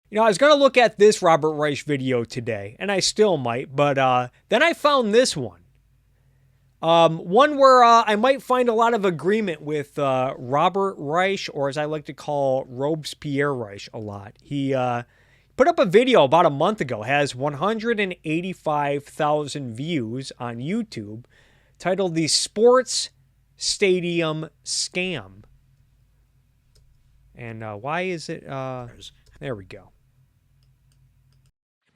You know, I was going to look at this Robert Reich video today, and I still might, but then I found this one. One where I might find a lot of agreement with Robert Reich, or as I like to call Robespierre Reich a lot. He put up a video about a month ago, has 185,000 views on YouTube, titled The Sports Stadium Scam. And why is it... there we go.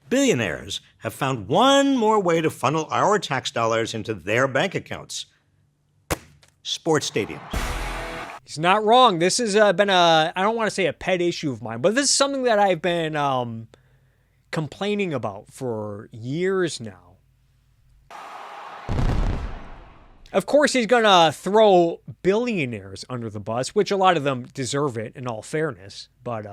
Billionaires have found one more way to funnel our tax dollars into their bank accounts. Sports stadiums. He's not wrong. This has been I don't want to say a pet issue of mine, but this is something that I've been complaining about for years now. Of course, he's going to throw billionaires under the bus, which a lot of them deserve it in all fairness. But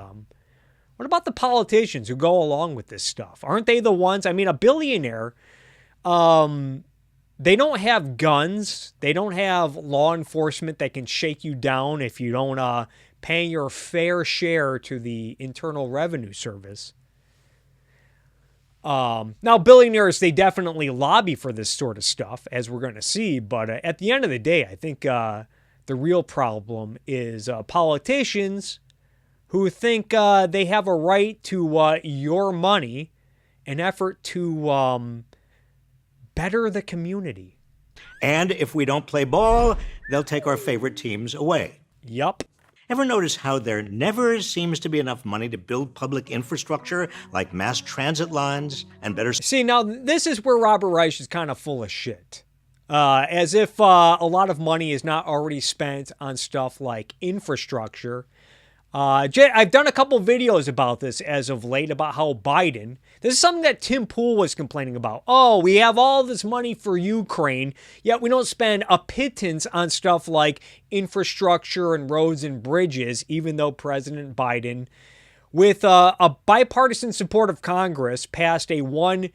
what about the politicians who go along with this stuff? Aren't they the ones? I mean, a billionaire, they don't have guns. They don't have law enforcement that can shake you down if you don't pay your fair share to the Internal Revenue Service. Now, billionaires, they definitely lobby for this sort of stuff, as we're going to see. But at the end of the day, I think the real problem is politicians who think they have a right to your money in effort to better the community. And if we don't play ball, they'll take our favorite teams away. Yup. Ever notice how there never seems to be enough money to build public infrastructure like mass transit lines and better... See, now this is where Robert Reich is kind of full of shit. As if a lot of money is not already spent on stuff like infrastructure. I've done a couple videos about this as of late, about how Biden, this is something that Tim Pool was complaining about. Oh, we have all this money for Ukraine, yet we don't spend a pittance on stuff like infrastructure and roads and bridges, even though President Biden, with a bipartisan support of Congress, passed a $1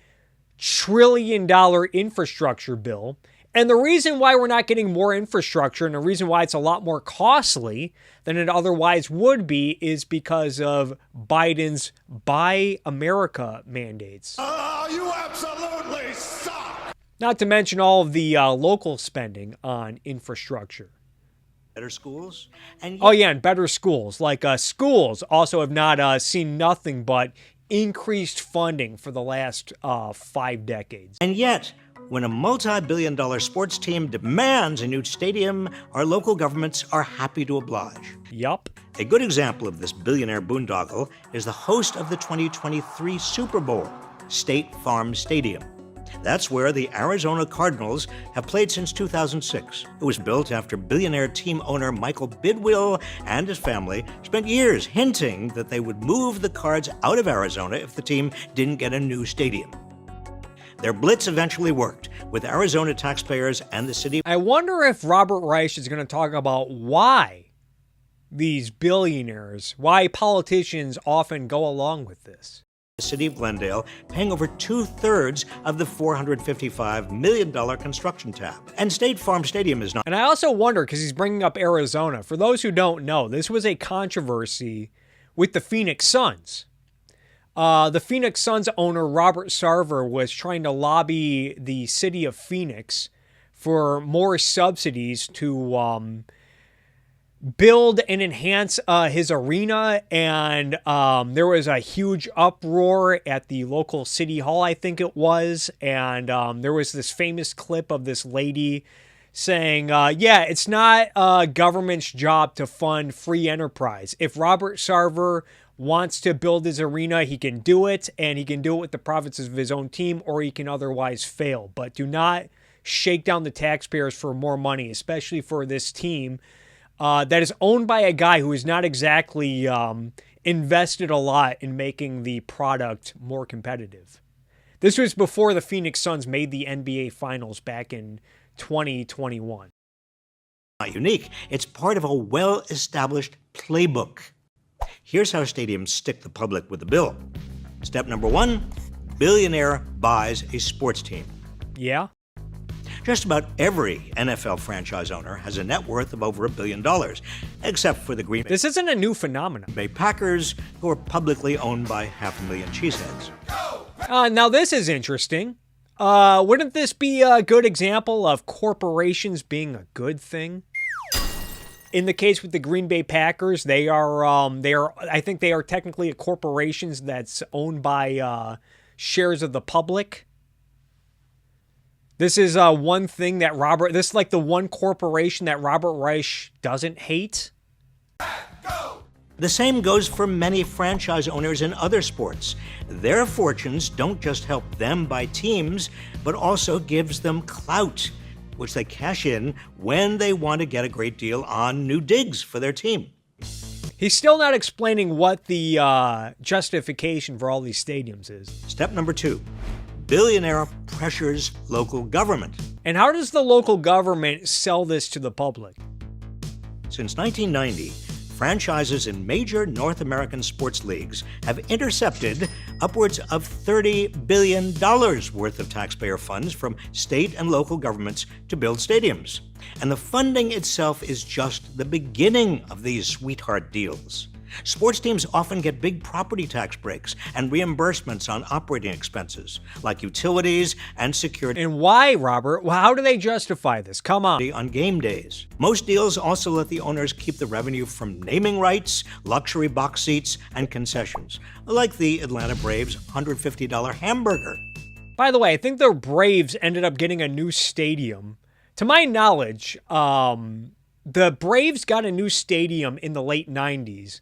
trillion infrastructure bill. And the reason why we're not getting more infrastructure, and the reason why it's a lot more costly than it otherwise would be, is because of Biden's Buy America mandates. Oh, you absolutely suck! Not to mention all of the local spending on infrastructure. Better schools? And oh, yeah, and better schools. Like schools also have not seen nothing but increased funding for the last 5 decades. And yet, when a multi-billion-dollar sports team demands a new stadium, our local governments are happy to oblige. Yup. A good example of this billionaire boondoggle is the host of the 2023 Super Bowl, State Farm Stadium. That's where the Arizona Cardinals have played since 2006. It was built after billionaire team owner Michael Bidwill and his family spent years hinting that they would move the Cards out of Arizona if the team didn't get a new stadium. Their blitz eventually worked, with Arizona taxpayers and the city. I wonder if Robert Reich is going to talk about why these billionaires, why politicians often go along with this. The city of Glendale paying over 2/3 of the $455 million construction tab. And State Farm Stadium is not. And I also wonder, because he's bringing up Arizona, for those who don't know, this was a controversy with the Phoenix Suns. The Phoenix Suns owner, Robert Sarver, was trying to lobby the city of Phoenix for more subsidies to build and enhance his arena. And there was a huge uproar at the local city hall, I think it was. And there was this famous clip of this lady saying, yeah, it's not government's job to fund free enterprise. If Robert Sarver wants to build his arena, he can do it, and he can do it with the profits of his own team, or he can otherwise fail. But do not shake down the taxpayers for more money, especially for this team that is owned by a guy who is not exactly invested a lot in making the product more competitive. This was before the Phoenix Suns made the NBA Finals back in 2021. Not unique. It's part of a well-established playbook. Here's how stadiums stick the public with the bill. Step number 1, billionaire buys a sports team. Yeah? Just about every NFL franchise owner has a net worth of over $1 billion, except for the Green This isn't a new phenomenon. Bay Packers, who are publicly owned by 500,000 cheeseheads. Now, this is interesting. Wouldn't this be a good example of corporations being a good thing? In the case with the Green Bay Packers, I think they are technically a corporation that's owned by shares of the public. This is one thing that this is like the one corporation that Robert Reich doesn't hate. The same goes for many franchise owners in other sports. Their fortunes don't just help them buy teams, but also gives them clout, which they cash in when they want to get a great deal on new digs for their team. He's still not explaining what the justification for all these stadiums is. Step number 2. Billionaire pressures local government. And how does the local government sell this to the public? Since 1990, franchises in major North American sports leagues have intercepted upwards of $30 billion worth of taxpayer funds from state and local governments to build stadiums. And the funding itself is just the beginning of these sweetheart deals. Sports teams often get big property tax breaks and reimbursements on operating expenses, like utilities and security. And why, Robert? Well, how do they justify this? Come on. On game days. Most deals also let the owners keep the revenue from naming rights, luxury box seats, and concessions, like the Atlanta Braves' $150 hamburger. By the way, I think the Braves ended up getting a new stadium. To my knowledge, the Braves got a new stadium in the late 90s.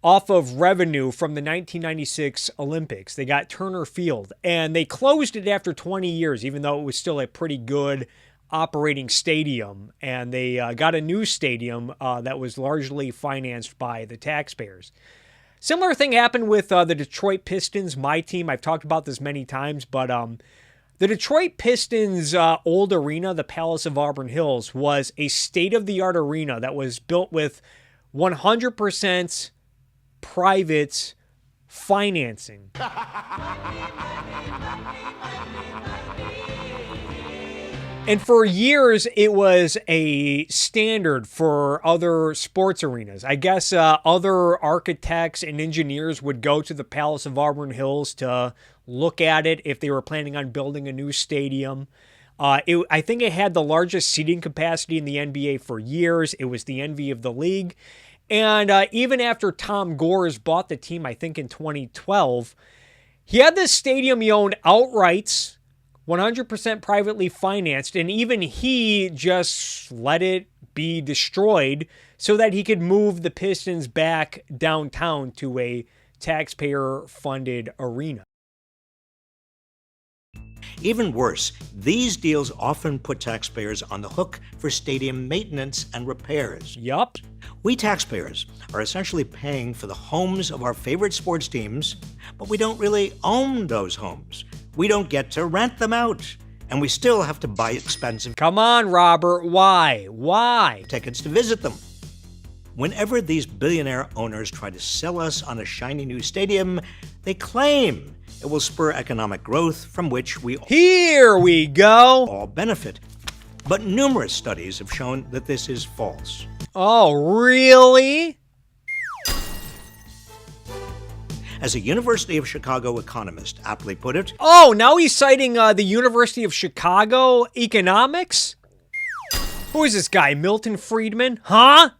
Off of revenue from the 1996 Olympics. They got Turner Field, and they closed it after 20 years, even though it was still a pretty good operating stadium. And they got a new stadium that was largely financed by the taxpayers. Similar thing happened with the Detroit Pistons, my team. I've talked about this many times, but the Detroit Pistons' old arena, the Palace of Auburn Hills, was a state-of-the-art arena that was built with 100% private financing. And for years, it was a standard for other sports arenas. I guess other architects and engineers would go to the Palace of Auburn Hills to look at it if they were planning on building a new stadium. I think it had the largest seating capacity in the NBA for years. It was the envy of the league. And even after Tom Gores bought the team, I think in 2012, he had this stadium he owned outright, 100% privately financed, and even he just let it be destroyed so that he could move the Pistons back downtown to a taxpayer-funded arena. Even worse, these deals often put taxpayers on the hook for stadium maintenance and repairs. Yup. We taxpayers are essentially paying for the homes of our favorite sports teams, but we don't really own those homes. We don't get to rent them out, and we still have to buy expensive Come on, Robert. Why? Why? tickets to visit them. Whenever these billionaire owners try to sell us on a shiny new stadium, they claim it will spur economic growth from which we Here we go. all benefit. But numerous studies have shown that this is false. Oh, really? As a University of Chicago economist aptly put it, Oh, now he's citing the University of Chicago economics? Who is this guy, Milton Friedman? Huh?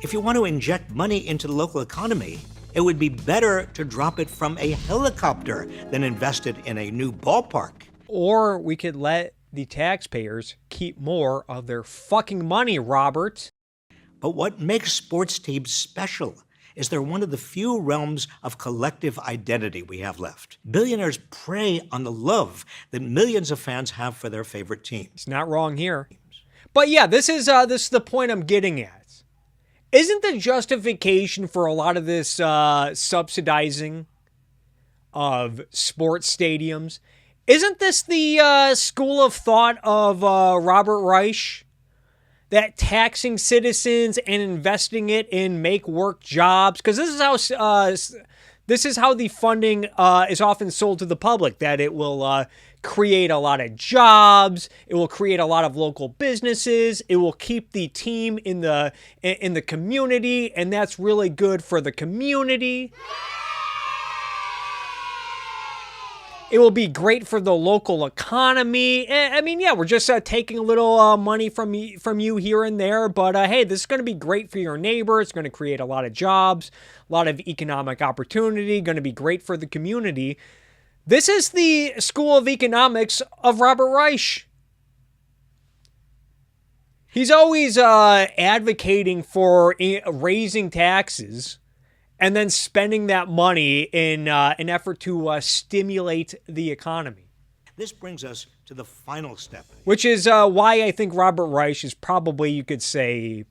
if you want to inject money into the local economy, it would be better to drop it from a helicopter than invest it in a new ballpark. Or we could let the taxpayers keep more of their fucking money, Robert. But what makes sports teams special is they're one of the few realms of collective identity we have left. Billionaires prey on the love that millions of fans have for their favorite teams. It's not wrong here. But yeah, this is the point I'm getting at. Isn't the justification for a lot of this subsidizing of sports stadiums, isn't this the school of thought of Robert Reich? That taxing citizens and investing it in make work jobs, because this is how the funding is often sold to the public, that it will create a lot of jobs. It will create a lot of local businesses. It will keep the team in the community, and that's really good for the community. It will be great for the local economy. I mean, yeah, we're just taking a little money from you here and there. But hey, this is going to be great for your neighbor. It's going to create a lot of jobs, a lot of economic opportunity, going to be great for the community. This is the School of Economics of Robert Reich. He's always advocating for raising taxes and then spending that money in an effort to stimulate the economy. This brings us to the final step. Which is why I think Robert Reich is probably, you could say,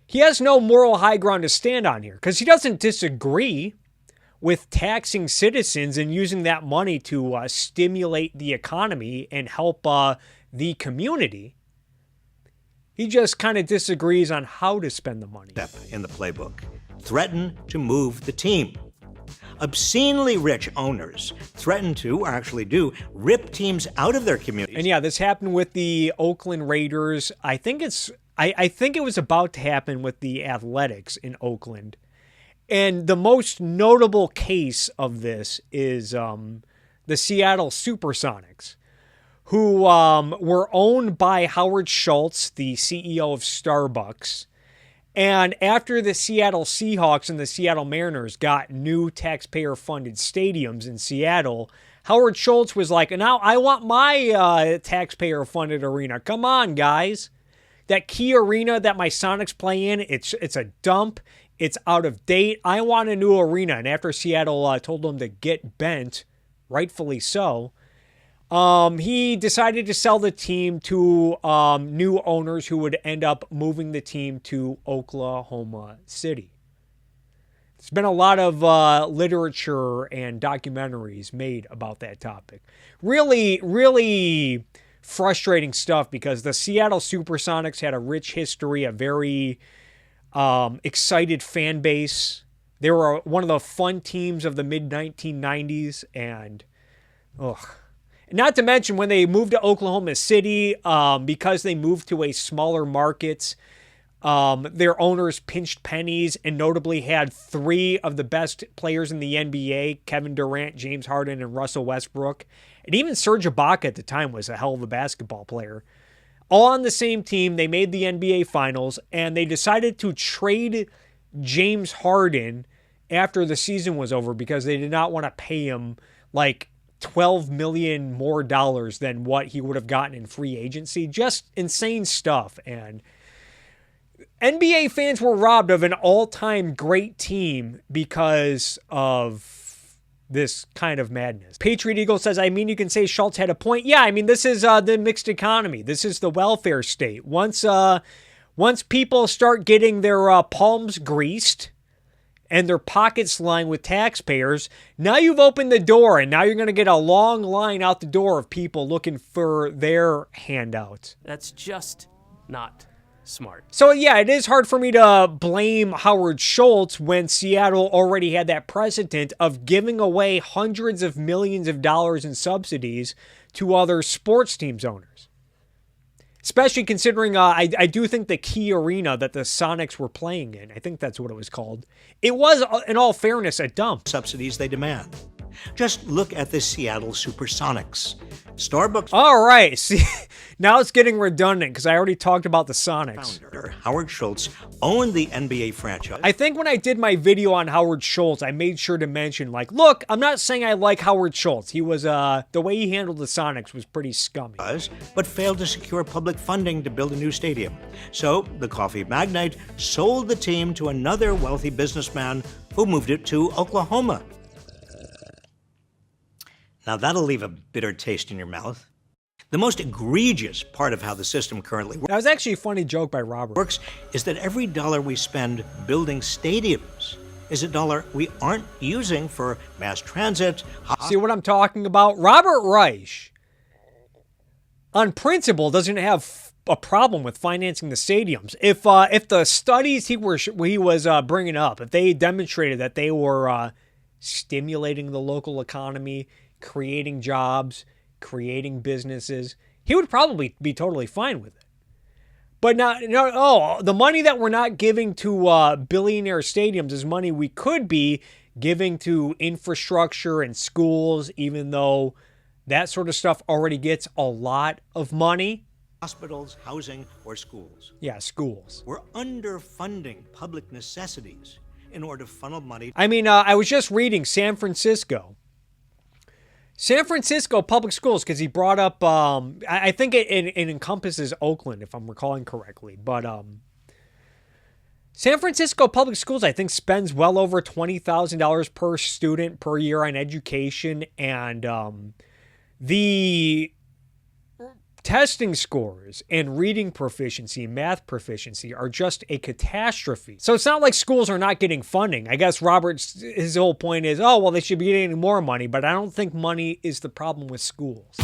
he has no moral high ground to stand on here. Because he doesn't disagree with taxing citizens and using that money to stimulate the economy and help the community. He just kind of disagrees on how to spend the money. Step in the playbook. Threaten to move the team. Obscenely rich owners threaten to, or actually do, rip teams out of their communities. And yeah, this happened with the Oakland Raiders. I think it was about to happen with the Athletics in Oakland. And the most notable case of this is the Seattle SuperSonics, who were owned by Howard Schultz, the CEO of Starbucks. And after the Seattle Seahawks and the Seattle Mariners got new taxpayer-funded stadiums in Seattle, Howard Schultz was like, now I want my taxpayer-funded arena. Come on, guys. That key arena that my Sonics play in, it's a dump. It's out of date. I want a new arena. And after Seattle told him to get bent, rightfully so, he decided to sell the team to new owners who would end up moving the team to Oklahoma City. There's been a lot of literature and documentaries made about that topic. Really, really frustrating stuff because the Seattle SuperSonics had a rich history, a very excited fan base. They were one of the fun teams of the mid-1990s, and not to mention when they moved to Oklahoma City, because they moved to a smaller market, their owners pinched pennies and notably had three of the best players in the NBA, Kevin Durant, James Harden, and Russell Westbrook. And even Serge Ibaka at the time was a hell of a basketball player. All on the same team, they made the NBA Finals, and they decided to trade James Harden after the season was over because they did not want to pay him like $12 million more than what he would have gotten in free agency. Just insane stuff. And NBA fans were robbed of an all-time great team because of this kind of madness. Patriot Eagle says, I mean, you can say Schultz had a point. Yeah, I mean, this is the mixed economy. This is the welfare state. Once people start getting their palms greased and their pockets lined with taxpayers, now you've opened the door, and now you're going to get a long line out the door of people looking for their handout. That's just not smart. So yeah, it is hard for me to blame Howard Schultz when Seattle already had that precedent of giving away hundreds of millions of dollars in subsidies to other sports teams owners. Especially considering, I do think the key arena that the Sonics were playing in, I think that's what it was called, it was, in all fairness, a dump. Subsidies they demand. Just look at the Seattle SuperSonics. Starbucks. All right. See, now it's getting redundant because I already talked about the Sonics. Founder Howard Schultz owned the NBA franchise. I think when I did my video on Howard Schultz, I made sure to mention, like, look, I'm not saying I like Howard Schultz. He was, the way he handled the Sonics was pretty scummy. But failed to secure public funding to build a new stadium. So the coffee magnate sold the team to another wealthy businessman who moved it to Oklahoma. Now that'll leave a bitter taste in your mouth. The most egregious part of how the system currently That was actually a funny joke by Robert. works is that every dollar we spend building stadiums is a dollar we aren't using for mass transit. See what I'm talking about? Robert Reich, on principle, doesn't have a problem with financing the stadiums. If the studies he was bringing up, if they demonstrated that they were stimulating the local economy, creating jobs, creating businesses, he would probably be totally fine with it. But the money that we're not giving to billionaire stadiums is money we could be giving to infrastructure and schools, even though that sort of stuff already gets a lot of money. Hospitals, housing, or schools. Yeah, schools. We're underfunding public necessities in order to funnel money. I mean, I was just reading San Francisco public schools, because he brought up, I think it encompasses Oakland, if I'm recalling correctly. But San Francisco public schools, I think, spends well over $20,000 per student per year on education. And the testing scores and reading proficiency and math proficiency are just a catastrophe. So it's not like schools are not getting funding. I guess his whole point is, oh, well, they should be getting more money, but I don't think money is the problem with schools.